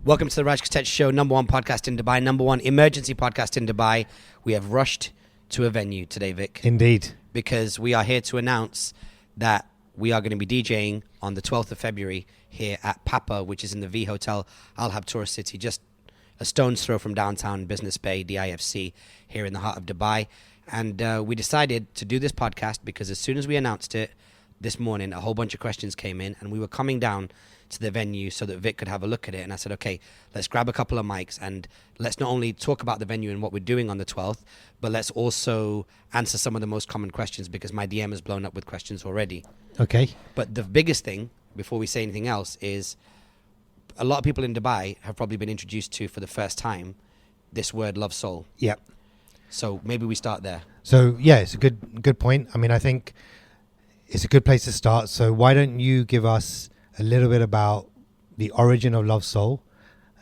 Welcome to the Raj Kotecha Show, number one podcast in Dubai, number one emergency podcast in Dubai. We have rushed to a venue today, Vik. Indeed. Because we are here to announce that we are going to be DJing on the 12th of February here at Papa, which is in the V Hotel, HABTOOR City, just a stone's throw from downtown Business Bay, DIFC, here in the heart of Dubai. And we decided to do this podcast because as soon as we announced it this morning, a whole bunch of questions came in and we were coming down to the venue so that Vik could have a look at it. And I said, okay, let's grab a couple of mics and let's not only talk about the venue and what we're doing on the 12th, but let's also answer some of the most common questions because my DM has blown up with questions already. Okay. But the biggest thing, before we say anything else, is a lot of people in Dubai have probably been introduced to, for the first time, this word Lovesoul. Yep. So maybe we start there. So, yeah, it's a good point. I mean, I think it's a good place to start. So why don't you give us a little bit about the origin of Lovesoul,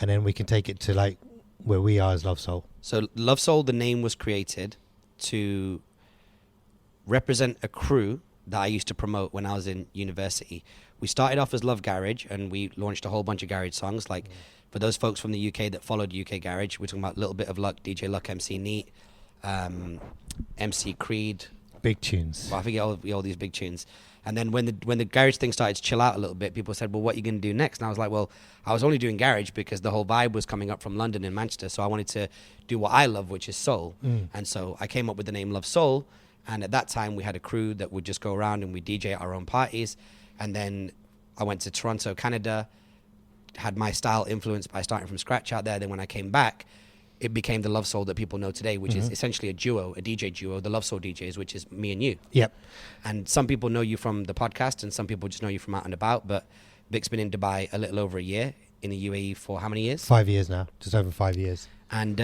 and then we can take it to like where we are as Lovesoul. So Lovesoul, the name was created to represent a crew that I used to promote when I was in university. We started off as Love Garage and we launched a whole bunch of garage songs. Like for those folks from the UK that followed UK Garage, we're talking about Little Bit of Luck, DJ Luck, MC Neat, MC Creed. Big tunes. Well, I forget all these big tunes. And then when the garage thing started to chill out a little bit, people said, well, what are you going to do next? And I was like, well, I was only doing garage because the whole vibe was coming up from London and Manchester. So I wanted to do what I love, which is soul. And so I came up with the name Lovesoul. And at that time, we had a crew that would just go around and we DJ at our own parties. And then I went to Toronto, Canada, had my style influenced by starting from scratch out there. Then when I came back, it became the Lovesoul that people know today, which is essentially a duo, a DJ duo, the Lovesoul DJs, which is me and you. Yep. And some people know you from the podcast and some people just know you from out and about. But Vik's been in Dubai a little over a year, in the UAE for how many years? 5 years now, just over 5 years. And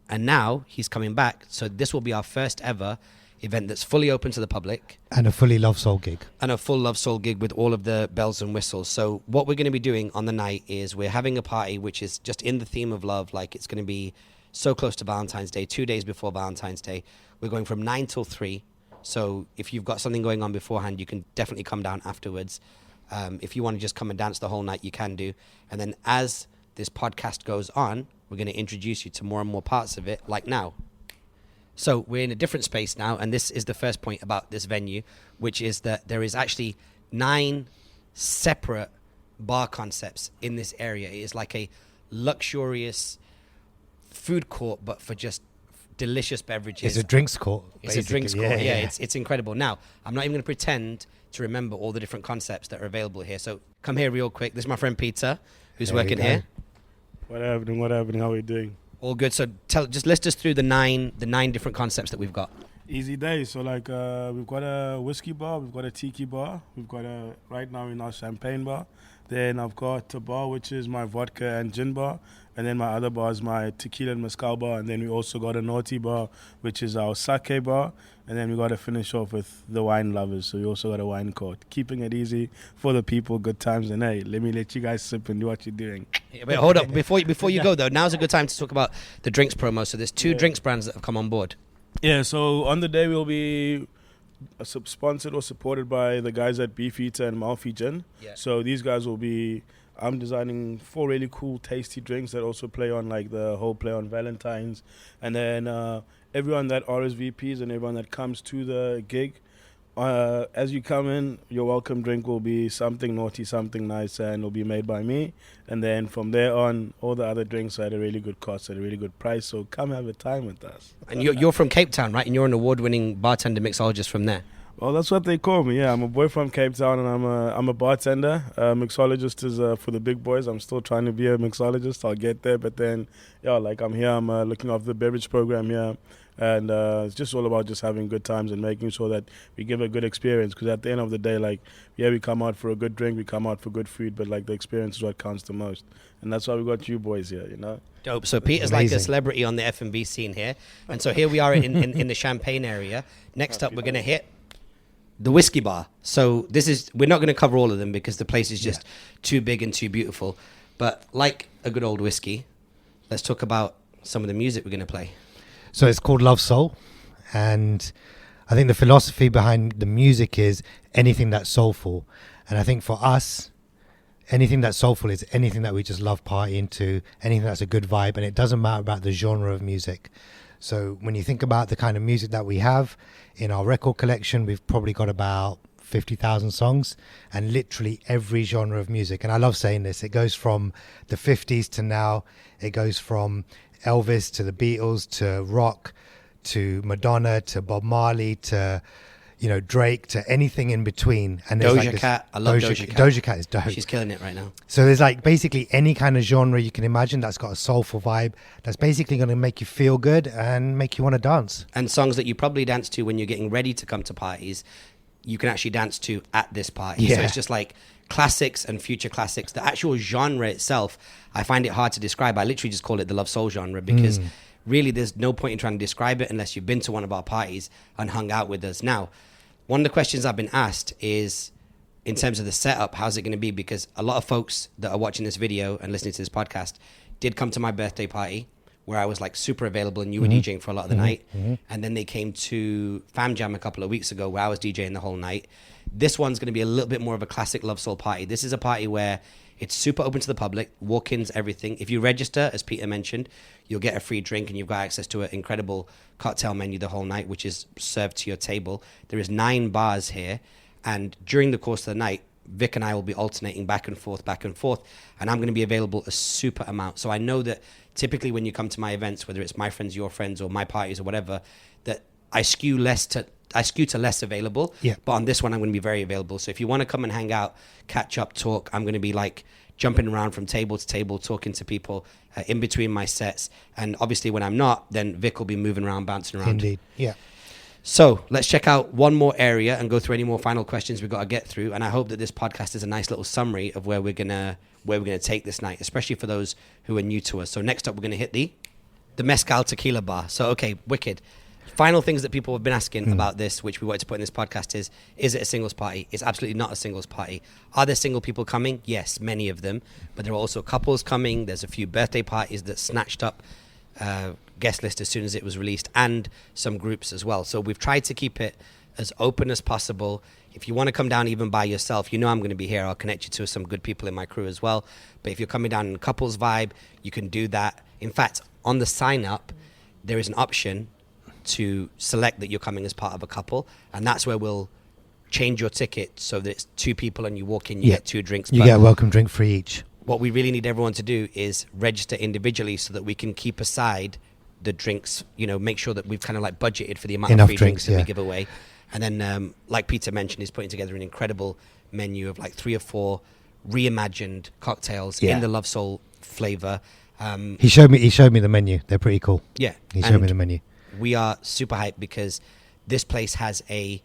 now he's coming back. So this will be our first ever event that's fully open to the public. And a fully Lovesoul gig. And a full Lovesoul gig with all of the bells and whistles. So what we're going to be doing on the night is we're having a party which is just in the theme of love. Like it's going to be so close to Valentine's Day, 2 days before Valentine's Day. We're going from 9 till 3. So if you've got something going on beforehand, you can definitely come down afterwards. If you want to just come and dance the whole night, you can do. And then as this podcast goes on, we're going to introduce you to more and more parts of it, like now. So we're in a different space now, and this is the first point about this venue, which is that there is actually 9 separate bar concepts in this area. It is like a luxurious food court, but for just delicious beverages. It's a drinks court. It's a drinks court. Yeah. It's incredible. Now, I'm not even going to pretend to remember all the different concepts that are available here. So come here real quick. This is my friend Peter, who's working here. What happening? How are we doing? All good. So just list us through the nine different concepts that we've got. Easy day. So like we've got a whiskey bar, we've got a tiki bar, we've got right now in our champagne bar. Then I've got a bar which is my vodka and gin bar, and then my other bar is my tequila and Mescal bar, and then we also got a naughty bar which is our sake bar, and then we got to finish off with the wine lovers. So we also got a wine court, keeping it easy for the people, good times. And hey, let me let you guys sip and do what you're doing. Yeah, but hold up, before you go though, now's a good time to talk about the drinks promo. So there's 2 drinks brands that have come on board. Yeah, so on the day we'll be sponsored or supported by the guys at Beef Eater and Malfi Gin. Yeah. So these guys will be, I'm designing 4 really cool, tasty drinks that also play on like the whole play on Valentine's. And then everyone that RSVPs and everyone that comes to the gig, as you come in, your welcome drink will be something naughty, something nice, and will be made by me. And then from there on, all the other drinks are at a really good cost, at a really good price. So come have a time with us. And you're from Cape Town, right? And you're an award-winning bartender mixologist from there. Well, that's what they call me. Yeah, I'm a boy from Cape Town, and I'm a bartender. Mixologist is for the big boys. I'm still trying to be a mixologist. I'll get there, but then, yeah, like I'm here. I'm looking after the beverage program here, and it's just all about just having good times and making sure that we give a good experience. Because at the end of the day, like, yeah, we come out for a good drink, we come out for good food, but like the experience is what counts the most, and that's why we got you boys here, you know. Dope. So Peter's like a celebrity on the F&B scene here, and so here we are in the Champagne area. Next up, we're gonna hit the whiskey bar. So we're not going to cover all of them because the place is just too big and too beautiful. But like a good old whiskey, let's talk about some of the music we're going to play. So it's called Lovesoul, and I think the philosophy behind the music is anything that's soulful. And I think for us, anything that's soulful is anything that we just love partying to, anything that's a good vibe, and it doesn't matter about the genre of music. So when you think about the kind of music that we have in our record collection, we've probably got about 50,000 songs, and literally every genre of music. And I love saying this, it goes from the 50s to now, it goes from Elvis to the Beatles to rock to Madonna to Bob Marley to, you know, Drake to anything in between. And there's Doja Cat, I love Doja Cat. Doja Cat is dope. She's killing it right now. So there's like basically any kind of genre you can imagine that's got a soulful vibe that's basically going to make you feel good and make you want to dance. And songs that you probably dance to when you're getting ready to come to parties, you can actually dance to at this party. Yeah. So it's just like classics and future classics. The actual genre itself, I find it hard to describe. I literally just call it the love soul genre because really there's no point in trying to describe it unless you've been to one of our parties and hung out with us. Now, one of the questions I've been asked is, in terms of the setup, how's it going to be? Because a lot of folks that are watching this video and listening to this podcast did come to my birthday party where I was like super available and you were DJing for a lot of the night. And then they came to Fam Jam a couple of weeks ago where I was DJing the whole night. This one's going to be a little bit more of a classic Love Soul party. This is a party where it's super open to the public, walk-ins, everything. If you register, as Peter mentioned, you'll get a free drink and you've got access to an incredible cocktail menu the whole night, which is served to your table. There is 9 bars here. And during the course of the night, Vik and I will be alternating back and forth, and I'm going to be available a super amount. So I know that typically when you come to my events, whether it's my friends, your friends, or my parties or whatever, that I skew to less available. Yeah. But on this one, I'm going to be very available. So if you want to come and hang out, catch up, talk, I'm going to be like jumping around from table to table, talking to people in between my sets. And obviously when I'm not, then Vik will be moving around, bouncing around. Indeed, yeah. So let's check out one more area and go through any more final questions we've got to get through. And I hope that this podcast is a nice little summary of where we're gonna take this night, especially for those who are new to us. So next up, we're gonna hit the Mescal Tequila Bar. So okay, wicked. Final things that people have been asking about this, which we wanted to put in this podcast, is it a singles party? It's absolutely not a singles party. Are there single people coming? Yes, many of them. But there are also couples coming. There's a few birthday parties that snatched up guest list as soon as it was released, and some groups as well. So we've tried to keep it as open as possible. If you want to come down even by yourself, you know I'm going to be here. I'll connect you to some good people in my crew as well. But if you're coming down in couples vibe, you can do that. In fact, on the sign up, there is an option to select that you're coming as part of a couple, and that's where we'll change your ticket so that it's 2 people and you walk in, you get 2 drinks. You get a welcome drink free each. What we really need everyone to do is register individually so that we can keep aside the drinks, you know, make sure that we've kind of like budgeted for the amount of free drinks that we give away. And then, like Peter mentioned, he's putting together an incredible menu of like 3 or 4 reimagined cocktails in the Love Soul flavor. He showed me the menu. They're pretty cool. Yeah. He showed me the menu. We are super hyped because this place has a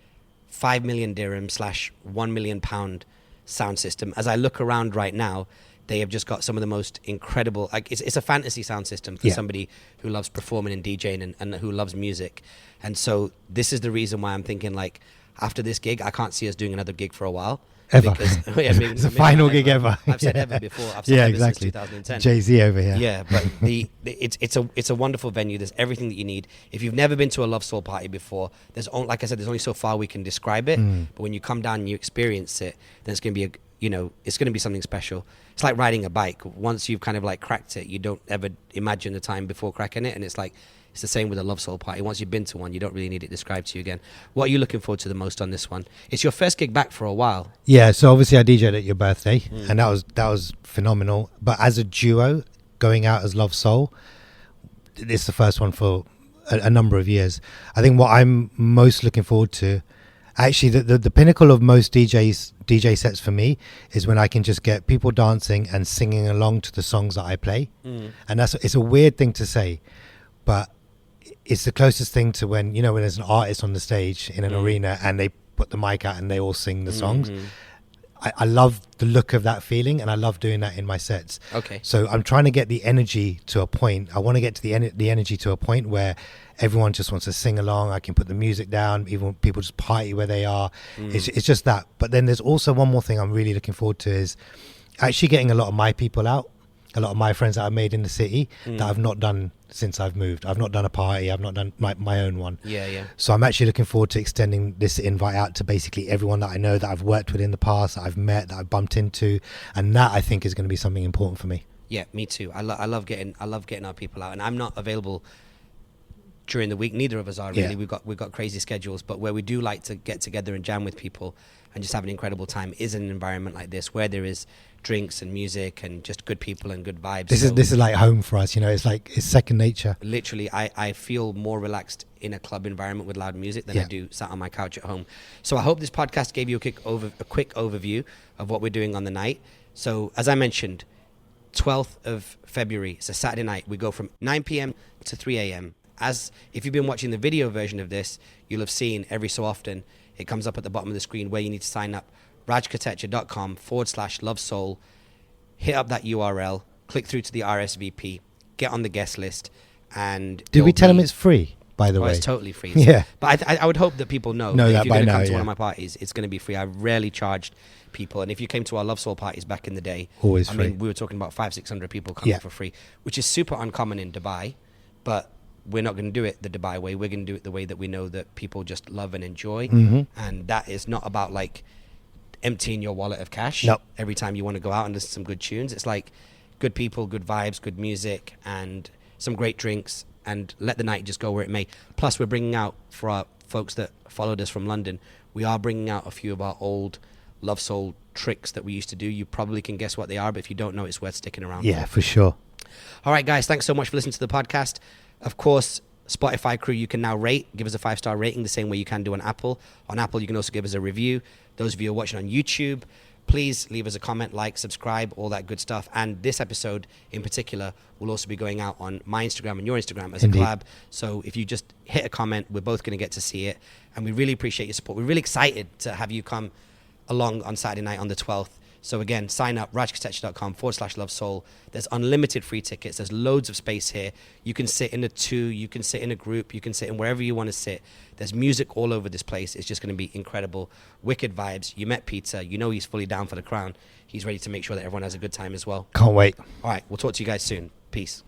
5 million dirham / 1 million pound sound system. As I look around right now, they have just got some of the most incredible, like it's a fantasy sound system for somebody who loves performing and DJing and who loves music. And so this is the reason why I'm thinking, like, after this gig, I can't see us doing another gig for a while. Ever. Because, It's the final gig ever. I've said ever before. I've said ever since 2010. Jay-Z over here. Yeah, but it's a wonderful venue. There's everything that you need. If you've never been to a Love Soul party before, like I said, there's only so far we can describe it. But when you come down and you experience it, then it's going to be it's going to be something special. It's like riding a bike. Once you've kind of like cracked it, you don't ever imagine the time before cracking it. And it's the same with a Love Soul party. Once you've been to one, you don't really need it described to you again. What are you looking forward to the most on this one? It's your first gig back for a while. Yeah, so obviously I DJ'd at your birthday, and that was phenomenal. But as a duo, going out as Love Soul, it's the first one for a number of years. I think what I'm most looking forward to, actually the pinnacle of most DJ sets for me, is when I can just get people dancing and singing along to the songs that I play. And it's a weird thing to say, but it's the closest thing to when there's an artist on the stage in an arena and they put the mic out and they all sing the songs. I love the look of that feeling, and I love doing that in my sets. Okay. So I'm trying to get the energy to a point. I want to get to the energy to a point where everyone just wants to sing along. I can put the music down, even people just party where they are. It's just that. But then there's also one more thing I'm really looking forward to, is actually getting a lot of my people out a lot of my friends that I made in the city that I've not done since I've moved. I've not done a party. I've not done my own one. Yeah. So I'm actually looking forward to extending this invite out to basically everyone that I know, that I've worked with in the past, that I've met, that I've bumped into, and that I think is going to be something important for me. Yeah, me too. I love getting our people out, and I'm not available during the week. Neither of us are really. Yeah. We've got crazy schedules, but where we do like to get together and jam with people and just have an incredible time is an environment like this, where there is drinks and music and just good people and good vibes. This is like home for us, you know. It's like, it's second nature. Literally, I feel more relaxed in a club environment with loud music than I do sat on my couch at home. So I hope this podcast gave you a quick overview of what we're doing on the night. So as I mentioned, 12th of February, it's a Saturday night. We go from 9 p.m. to 3 a.m. As if you've been watching the video version of this, you'll have seen every so often it comes up at the bottom of the screen where you need to sign up. rajkotecha.com/lovesoul. Hit up that URL, click through to the RSVP, get on the guest list, and Did we tell them it's free, by the way? It's totally free. Yeah. But I would hope that people know that if you're by going to now, come to one of my parties, it's going to be free. I rarely charged people, and if you came to our Love Soul parties back in the day, always I free. mean, we were talking about 500-600 people coming for free, which is super uncommon in Dubai, but we're not going to do it the Dubai way. We're going to do it the way that we know that people just love and enjoy. And that is not about like emptying your wallet of cash every time you want to go out and listen to some good tunes. It's like good people, good vibes, good music, and some great drinks, and let the night just go where it may. Plus, we're bringing out, for our folks that followed us from London, we are bringing out a few of our old Love Soul tricks that we used to do. You probably can guess what they are, but if you don't know, it's worth sticking around. Yeah, for sure. All right, guys, thanks so much for listening to the podcast. Of course, Spotify crew, you can now give us a 5-star rating the same way you can do on Apple. On Apple, you can also give us a review. Those of you who are watching on YouTube, please leave us a comment, like, subscribe, all that good stuff. And this episode in particular will also be going out on my Instagram and your Instagram as a collab. So if you just hit a comment, we're both going to get to see it. And we really appreciate your support. We're really excited to have you come along on Saturday night on the 12th. So again, sign up, rajkotecha.com/lovesoul. There's unlimited free tickets. There's loads of space here. You can sit in a 2, you can sit in a group, you can sit in wherever you want to sit. There's music all over this place. It's just going to be incredible. Wicked vibes. You met Peter. You know he's fully down for the crown. He's ready to make sure that everyone has a good time as well. Can't wait. All right, we'll talk to you guys soon. Peace.